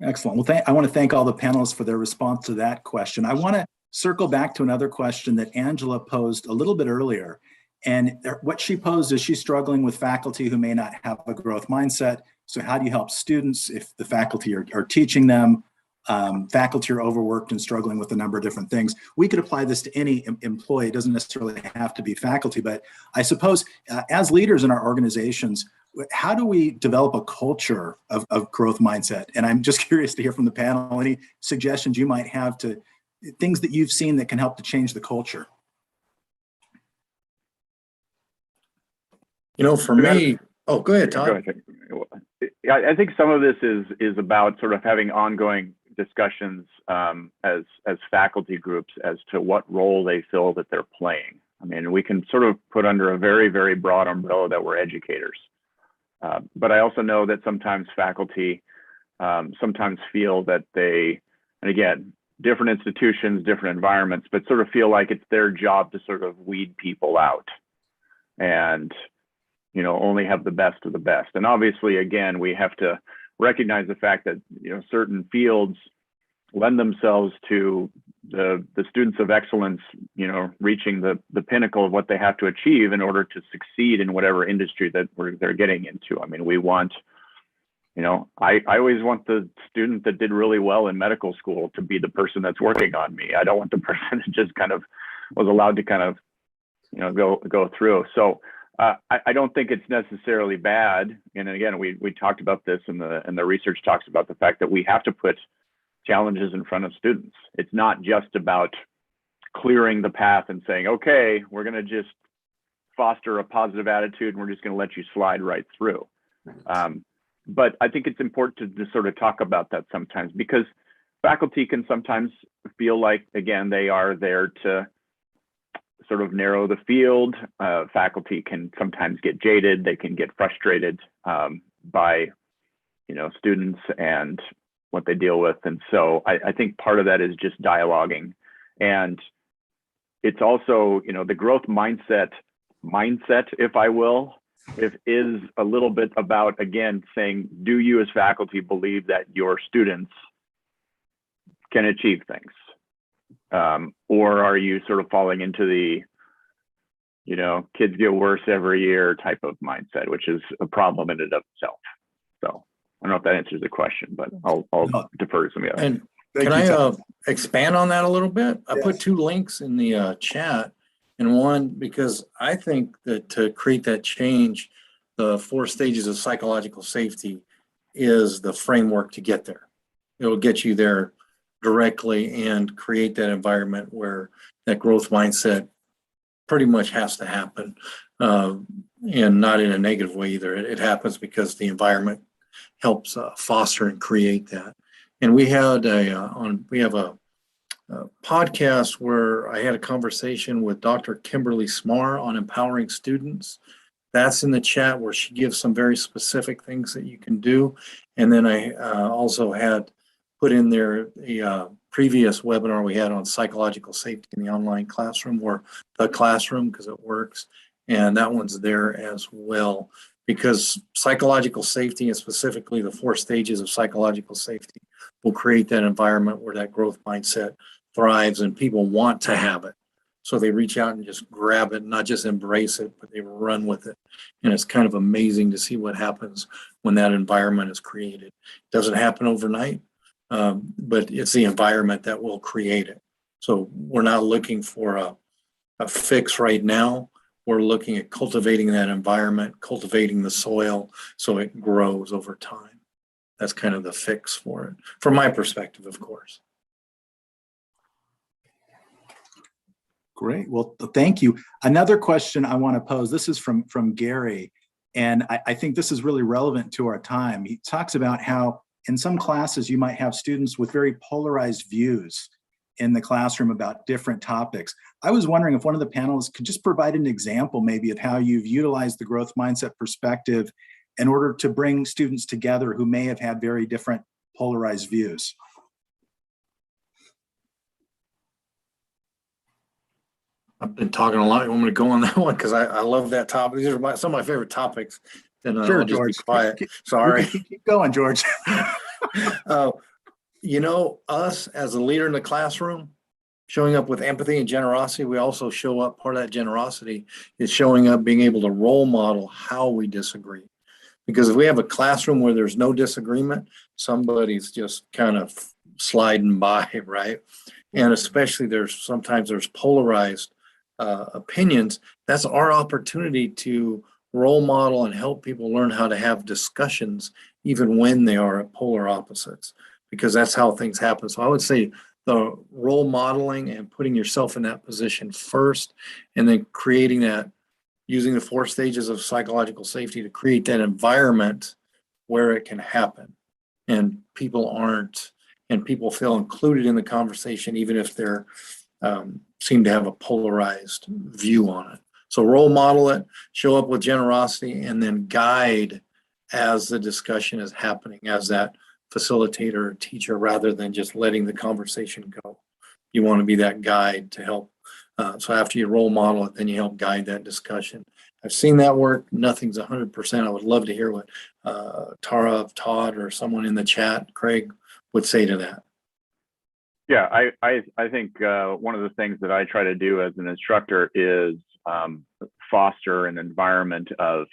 Excellent. Well, I want to thank all the panelists for their response to that question. I want to circle back to another question that Angela posed a little bit earlier. And what she posed is she's struggling with faculty who may not have a growth mindset. So how do you help students if the faculty are teaching them? Faculty are overworked and struggling with a number of different things. We could apply this to any employee. It doesn't necessarily have to be faculty, but I suppose as leaders in our organizations, how do we develop a culture of growth mindset? And I'm just curious to hear from the panel, any suggestions you might have to things that you've seen that can help to change the culture. You know, for me, oh, go ahead, Todd. Go ahead. I think some of this is about sort of having ongoing discussions as faculty groups as to what role they feel that they're playing. I mean, we can sort of put under a very, very broad umbrella that we're educators. But I also know that sometimes faculty sometimes feel that they, and again, different institutions, different environments, but sort of feel like it's their job to sort of weed people out and, you know, only have the best of the best. And obviously, again, we have to recognize the fact that, you know, certain fields lend themselves to the students of excellence, reaching the pinnacle of what they have to achieve in order to succeed in whatever industry that they're getting into. I mean, we want, I always want the student that did really well in medical school to be the person that's working on me. I don't want the person that just kind of was allowed to kind of, go through. So I don't think it's necessarily bad. And again, we talked about this, and the research talks about the fact that we have to put challenges in front of students. It's not just about clearing the path and saying, okay, we're going to just foster a positive attitude and we're just going to let you slide right through. But I think it's important to sort of talk about that sometimes, because faculty can sometimes feel like, again, they are there to sort of narrow the field. Faculty can sometimes get jaded. They can get frustrated by, students and what they deal with. And so I think part of that is just dialoguing. And it's also, the growth mindset, if I will, is a little bit about, again, saying, do you as faculty believe that your students can achieve things? Or are you sort of falling into the, kids get worse every year type of mindset, which is a problem in and of itself. So I don't know if that answers the question, but I'll defer to somebody else. And can I expand on that a little bit? I put 2 links in the chat, and one, because I think that to create that change, the 4 stages of psychological safety is the framework to get there. It'll get you there directly and create that environment where that growth mindset pretty much has to happen, and not in a negative way either. It happens because the environment helps foster and create that. And we had we have a podcast where I had a conversation with Dr. Kimberly Smar on empowering students. That's in the chat, where she gives some very specific things that you can do. And then I also had put in there the previous webinar we had on psychological safety in the online classroom, or the classroom, because it works. And that one's there as well, because psychological safety, and specifically the 4 stages of psychological safety, will create that environment where that growth mindset thrives and people want to have it. So they reach out and just grab it, not just embrace it, but they run with it. And it's kind of amazing to see what happens when that environment is created. It doesn't happen overnight, but it's the environment that will create it. So we're not looking for a fix right now. We're looking at cultivating that environment, cultivating the soil so it grows over time. That's kind of the fix for it, from my perspective, of course. Great. Well, thank you. Another question I want to pose, this is from Gary, and I think this is really relevant to our time. He talks about how in some classes you might have students with very polarized views in the classroom about different topics. I was wondering if one of the panelists could just provide an example maybe of how you've utilized the growth mindset perspective in order to bring students together who may have had very different polarized views. I've been talking a lot. You want me to go on that one? Because I love that topic. These are some of my favorite topics. Then Sure, I'll just George. be quiet. Sorry. Keep going, George. Us as a leader in the classroom, showing up with empathy and generosity, we also show up, part of that generosity is showing up, being able to role model how we disagree. Because if we have a classroom where there's no disagreement, somebody's just kind of sliding by, right? And especially sometimes there's polarized opinions. That's our opportunity to role model and help people learn how to have discussions even when they are at polar opposites, because that's how things happen. So I would say the role modeling and putting yourself in that position first, and then creating that, using the 4 stages of psychological safety to create that environment where it can happen. And people feel included in the conversation, even if they're seem to have a polarized view on it. So role model it, show up with generosity, and then guide as the discussion is happening as that facilitator or teacher, rather than just letting the conversation go. You want to be that guide to help. So after you role model it, then you help guide that discussion. I've seen that work. Nothing's 100%. I would love to hear what Tara, Todd, or someone in the chat, Craig, would say to that. Yeah, I think one of the things that I try to do as an instructor is foster an environment of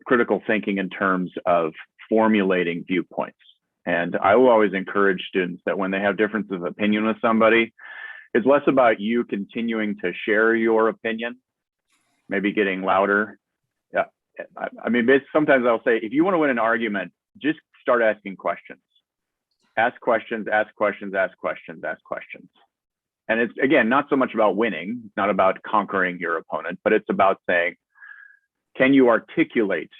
critical thinking in terms of formulating viewpoints. And I will always encourage students that when they have differences of opinion with somebody, it's less about you continuing to share your opinion, maybe getting louder. Yeah, I mean, sometimes I'll say, if you want to win an argument, just start asking questions. Ask questions, ask questions, ask questions, ask questions. And it's, again, not so much about winning, it's not about conquering your opponent, but it's about saying, can you articulate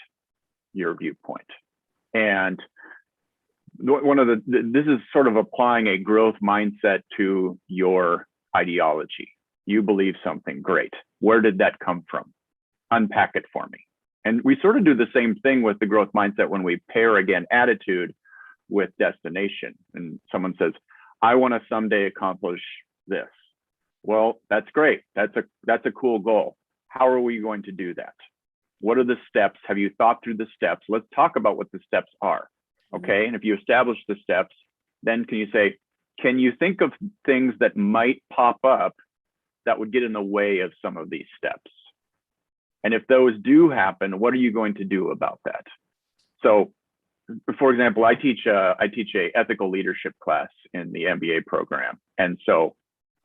your viewpoint? And this is sort of applying a growth mindset to your ideology. You believe something, great. Where did that come from? Unpack it for me. And we sort of do the same thing with the growth mindset when we pair, again, attitude with destination. And someone says, I want to someday accomplish this. Well, that's great. That's a cool goal. How are we going to do that? What are the steps? Have you thought through the steps? Let's talk about what the steps are. Okay. And if you establish the steps, then can you say, can you think of things that might pop up that would get in the way of some of these steps? And if those do happen, what are you going to do about that? So, for example, I teach a ethical leadership class in the MBA program. And so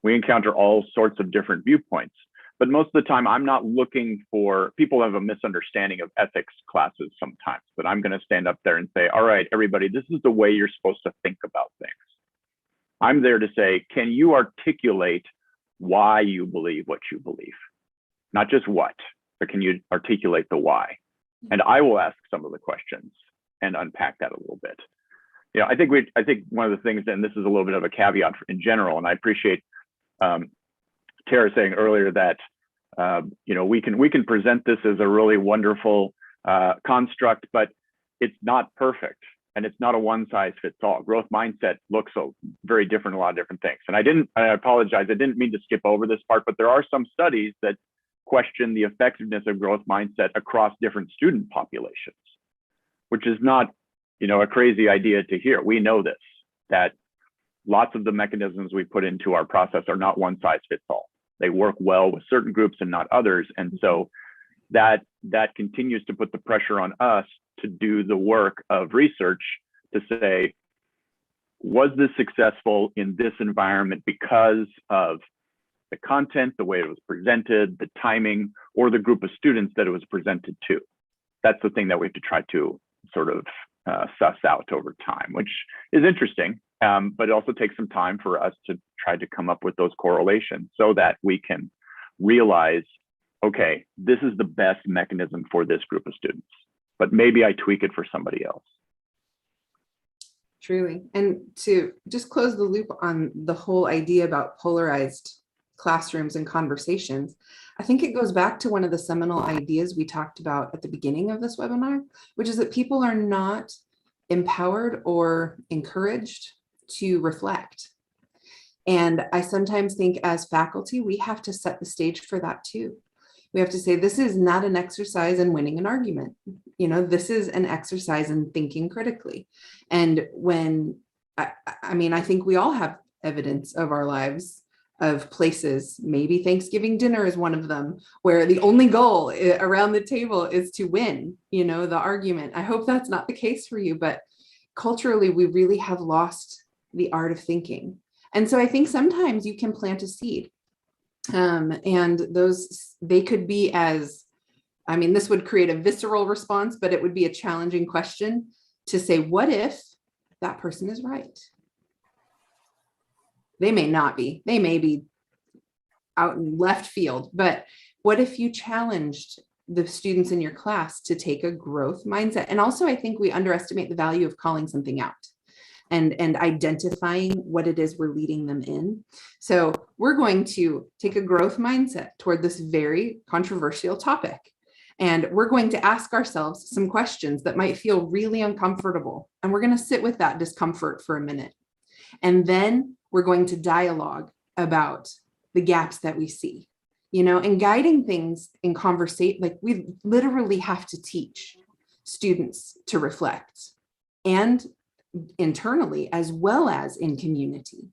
we encounter all sorts of different viewpoints. But most of the time, I'm not looking for, people have a misunderstanding of ethics classes sometimes, but I'm going to stand up there and say, all right, everybody, this is the way you're supposed to think about things. I'm there to say, can you articulate why you believe what you believe? Not just what, but can you articulate the why? And I will ask some of the questions and unpack that a little bit. You know, I think one of the things, and this is a little bit of a caveat in general, and I appreciate Tara saying earlier that you know, we can present this as a really wonderful construct, but it's not perfect, and it's not a one size fits all. Growth mindset looks so very different, a lot of different things. And I apologize, I didn't mean to skip over this part, but there are some studies that question the effectiveness of growth mindset across different student populations, which is not, you know, a crazy idea to hear. We know this, that lots of the mechanisms we put into our process are not one size fits all. They work well with certain groups and not others. And so that continues to put the pressure on us to do the work of research to say, was this successful in this environment because of the content, the way it was presented, the timing, or the group of students that it was presented to? That's the thing that we have to try to sort of suss out over time, which is interesting, but it also takes some time for us to try to come up with those correlations so that we can realize, okay, this is the best mechanism for this group of students, but maybe I tweak it for somebody else. Truly. And to just close the loop on the whole idea about polarized classrooms and conversations, I think it goes back to one of the seminal ideas we talked about at the beginning of this webinar, which is that people are not empowered or encouraged to reflect. And I sometimes think as faculty, we have to set the stage for that too. We have to say, this is not an exercise in winning an argument. You know, this is an exercise in thinking critically. And when, I mean, I think we all have evidence of our lives of places, maybe Thanksgiving dinner is one of them, where the only goal around the table is to win, you know, the argument. I hope that's not the case for you, but culturally, we really have lost the art of thinking. And so I think sometimes you can plant a seed. And those, they could be as, I mean, this would create a visceral response, but it would be a challenging question to say, what if that person is right? They may not be, they may be out in left field, but what if you challenged the students in your class to take a growth mindset? And also, I think we underestimate the value of calling something out and identifying what it is we're leading them in. So we're going to take a growth mindset toward this very controversial topic. And we're going to ask ourselves some questions that might feel really uncomfortable. And we're going to sit with that discomfort for a minute. And then we're going to dialogue about the gaps that we see, you know, and guiding things in conversation. Like, we literally have to teach students to reflect, and internally as well as in community.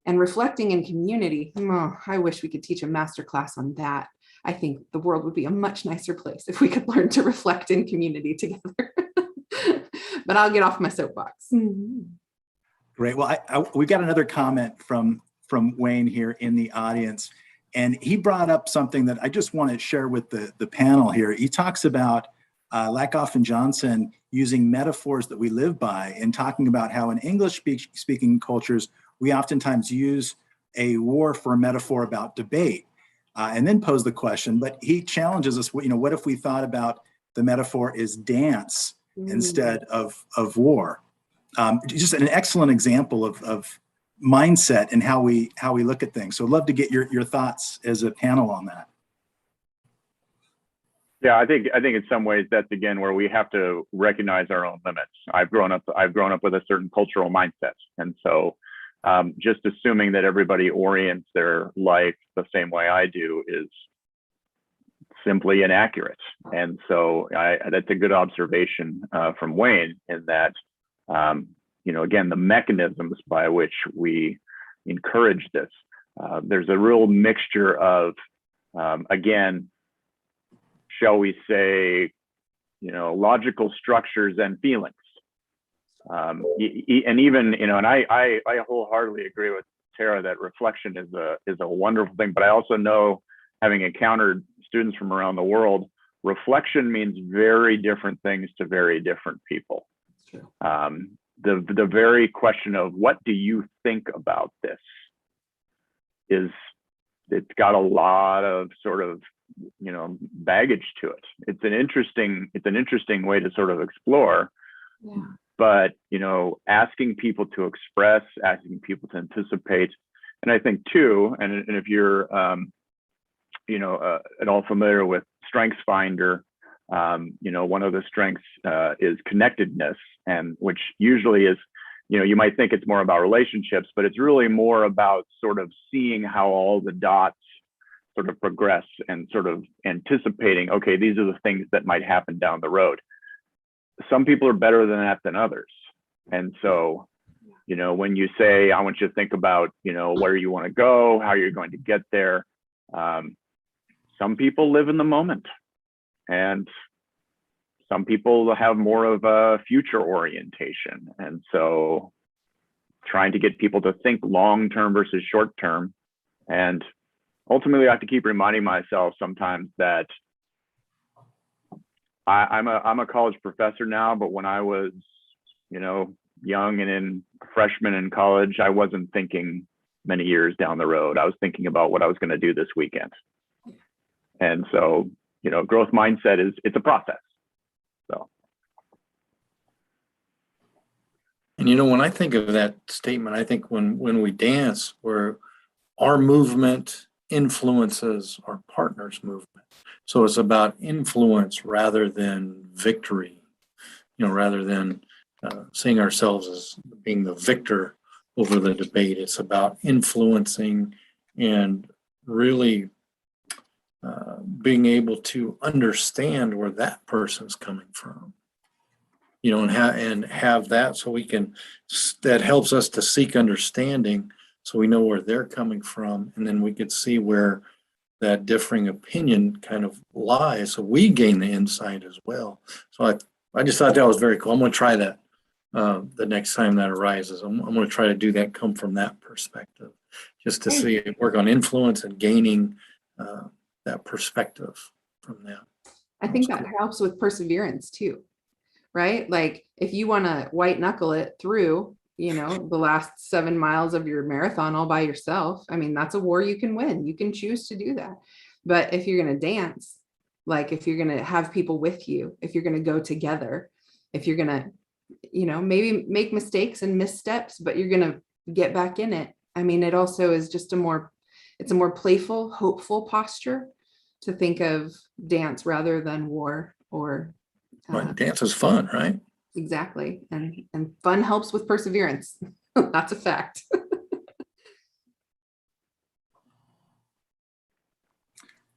And reflecting in community, oh, I wish we could teach a master class on that. I think the world would be a much nicer place if we could learn to reflect in community together. But I'll get off my soapbox. Great. Well, we got another comment from Wayne here in the audience, and he brought up something that I just want to share with the panel here. He talks about Lakoff and Johnson using metaphors that we live by, and talking about how in English speaking cultures, we oftentimes use a war for a metaphor about debate, and then pose the question. But he challenges us, what if we thought about the metaphor is dance instead of war? Just an excellent example of mindset and how we look at things. So I'd love to get your thoughts as a panel on that. Yeah, I think in some ways that's again where we have to recognize our own limits. I've grown up with a certain cultural mindset, and so just assuming that everybody orients their life the same way I do is simply inaccurate. And so that's a good observation from Wayne, in that again, the mechanisms by which we encourage this. There's a real mixture of again, shall we say, logical structures and feelings. And even, and I wholeheartedly agree with Tara that reflection is a wonderful thing, but I also know, having encountered students from around the world, reflection means very different things to very different people. That's true. The very question of what do you think about this it's got a lot of sort of baggage to it. It's an interesting way to sort of explore. Yeah. But asking people to express, asking people to anticipate, and I think too, and if you're at all familiar with StrengthsFinder, one of the strengths is connectedness, and which usually is, you might think it's more about relationships, but it's really more about sort of seeing how all the dots sort of progress and sort of anticipating, okay, these are the things that might happen down the road. Some people are better than that than others. And so, when you say, I want you to think about, where you want to go, how you're going to get there. Some people live in the moment, and some people have more of a future orientation. And so trying to get people to think long-term versus short-term. And ultimately I have to keep reminding myself sometimes that I'm a college professor now, but when I was, young and in freshman in college, I wasn't thinking many years down the road. I was thinking about what I was going to do this weekend. And so, growth mindset it's a process. So. And when I think of that statement, I think when we dance, where our movement influences our partner's movement. So it's about influence rather than victory, rather than seeing ourselves as being the victor over the debate. It's about influencing and really being able to understand where that person's coming from, and have that, so that helps us to seek understanding, so we know where they're coming from, and then we could see where that differing opinion kind of lies, so we gain the insight as well. So I just thought that was very cool. I'm going to try that the next time that arises. I'm going to try to do that, come from that perspective, just to see it work on influence and gaining that perspective from that. I think that helps with perseverance too, right? Like if you want to white knuckle it through, the last 7 miles of your marathon all by yourself, I mean, that's a war you can win. You can choose to do that. But if you're going to dance, like if you're going to have people with you, if you're going to go together, if you're going to, maybe make mistakes and missteps, but you're going to get back in it. I mean, it also is just it's a more playful, hopeful posture to think of dance rather than war or. Right. Dance is fun, right? Exactly. And fun helps with perseverance. That's a fact.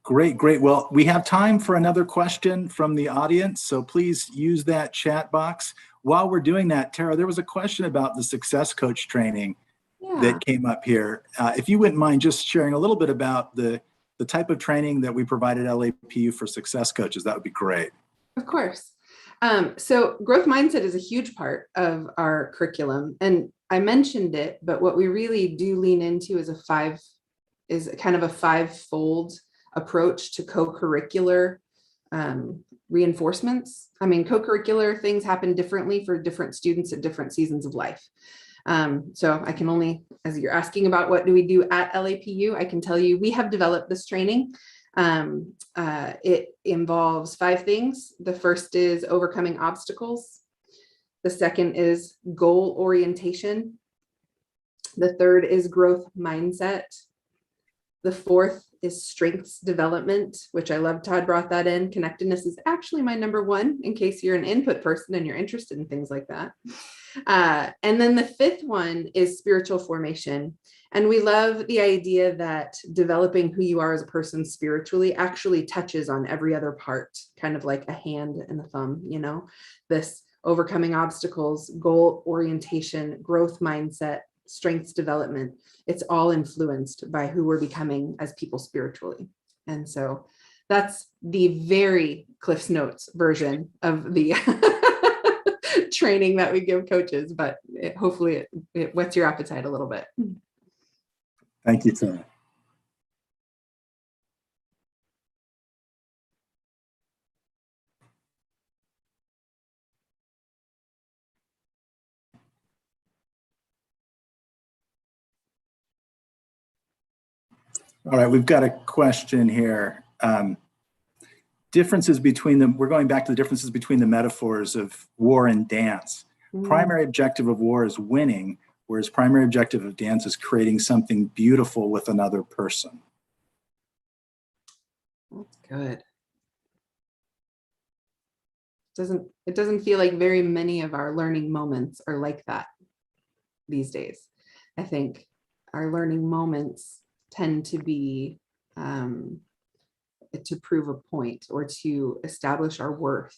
Great. Well, we have time for another question from the audience, so please use that chat box. While we're doing that, Tara, there was a question about the success coach training, Yeah, that came up here. If you wouldn't mind just sharing a little bit about the type of training that we provide at LAPU for success coaches, that would be great. of course. So growth mindset is a huge part of our curriculum. And I mentioned it, but what we really do lean into is kind of a five-fold approach to co-curricular reinforcements. I mean, co-curricular things happen differently for different students at different seasons of life. So I can only, as you're asking about what do we do at LAPU, I can tell you we have developed this training. It involves 5 things. The first is overcoming obstacles. The second is goal orientation. The third is growth mindset. The fourth is strengths development, which I love Todd brought that in. Connectedness is actually my number 1 in case you're an input person and you're interested in things like that. And then the 5th one is spiritual formation. And we love the idea that developing who you are as a person spiritually actually touches on every other part, kind of like a hand and a thumb, you know, this overcoming obstacles, goal orientation, growth mindset, strengths development. It's all influenced by who we're becoming as people spiritually. And so that's the very Cliff's Notes version of the training that we give coaches, but hopefully it whets your appetite a little bit. Thank you, Tina. All right, we've got a question here. Differences between them, we're going back to the differences between the metaphors of war and dance. Primary objective of war is winning, whereas primary objective of dance is creating something beautiful with another person. That's good. It doesn't feel like very many of our learning moments are like that these days. I think our learning moments tend to be to prove a point or to establish our worth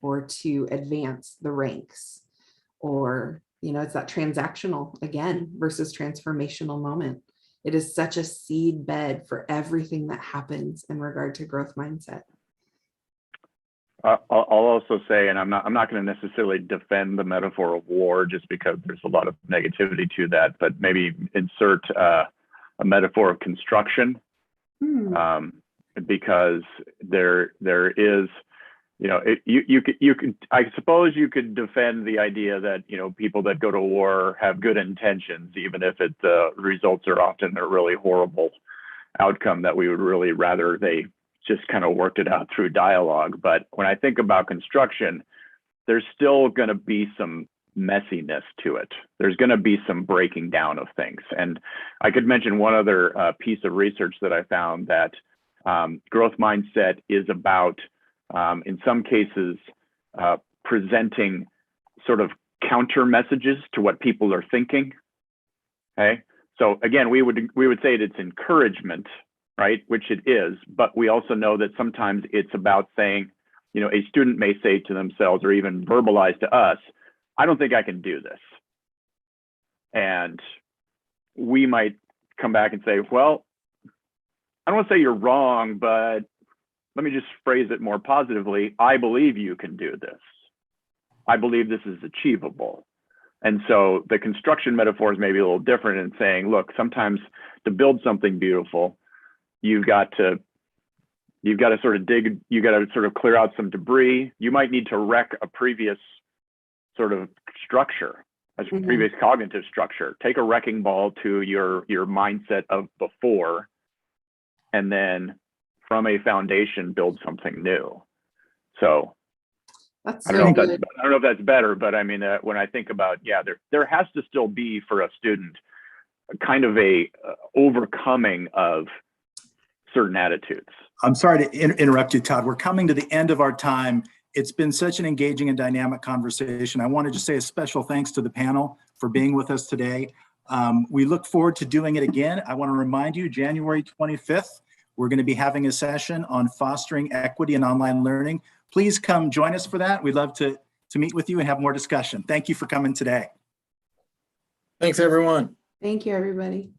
or to advance the ranks, or, you know, it's that transactional again versus transformational moment. It is such a seed bed for everything that happens in regard to growth mindset. I'll also say, and I'm not going to necessarily defend the metaphor of war just because there's a lot of negativity to that, but maybe insert a metaphor of construction, because there is, you know, you could, I suppose you could defend the idea that, you know, people that go to war have good intentions, even if the results are often a really horrible outcome that we would really rather they just kind of worked it out through dialogue. But when I think about construction, there's still going to be some messiness to it. There's going to be some breaking down of things. And I could mention one other piece of research that I found, that growth mindset is about, in some cases, presenting sort of counter messages to what people are thinking. Okay. So again, we would say it's encouragement, right? Which it is, but we also know that sometimes it's about saying, you know, a student may say to themselves or even verbalize to us, I don't think I can do this. And we might come back and say, well, I don't want to say you're wrong, but let me just phrase it more positively. I believe you can do this. I believe this is achievable. And so the construction metaphor is maybe a little different in saying, look, sometimes to build something beautiful, you've got to sort of dig, you got to sort of clear out some debris. You might need to wreck a previous sort of structure, a previous cognitive structure. Take a wrecking ball to your mindset of before, and then from a foundation, build something new. So That's I don't know if that's better, but I mean, when I think about, yeah, there has to still be for a student kind of a overcoming of certain attitudes. I'm sorry to interrupt you, Todd. We're coming to the end of our time. It's been such an engaging and dynamic conversation. I wanted to say a special thanks to the panel for being with us today. We look forward to doing it again. I want to remind you, January 25th, we're going to be having a session on fostering equity in online learning. Please come join us for that. We'd love to meet with you and have more discussion. Thank you for coming today. Thanks, everyone. Thank you, everybody.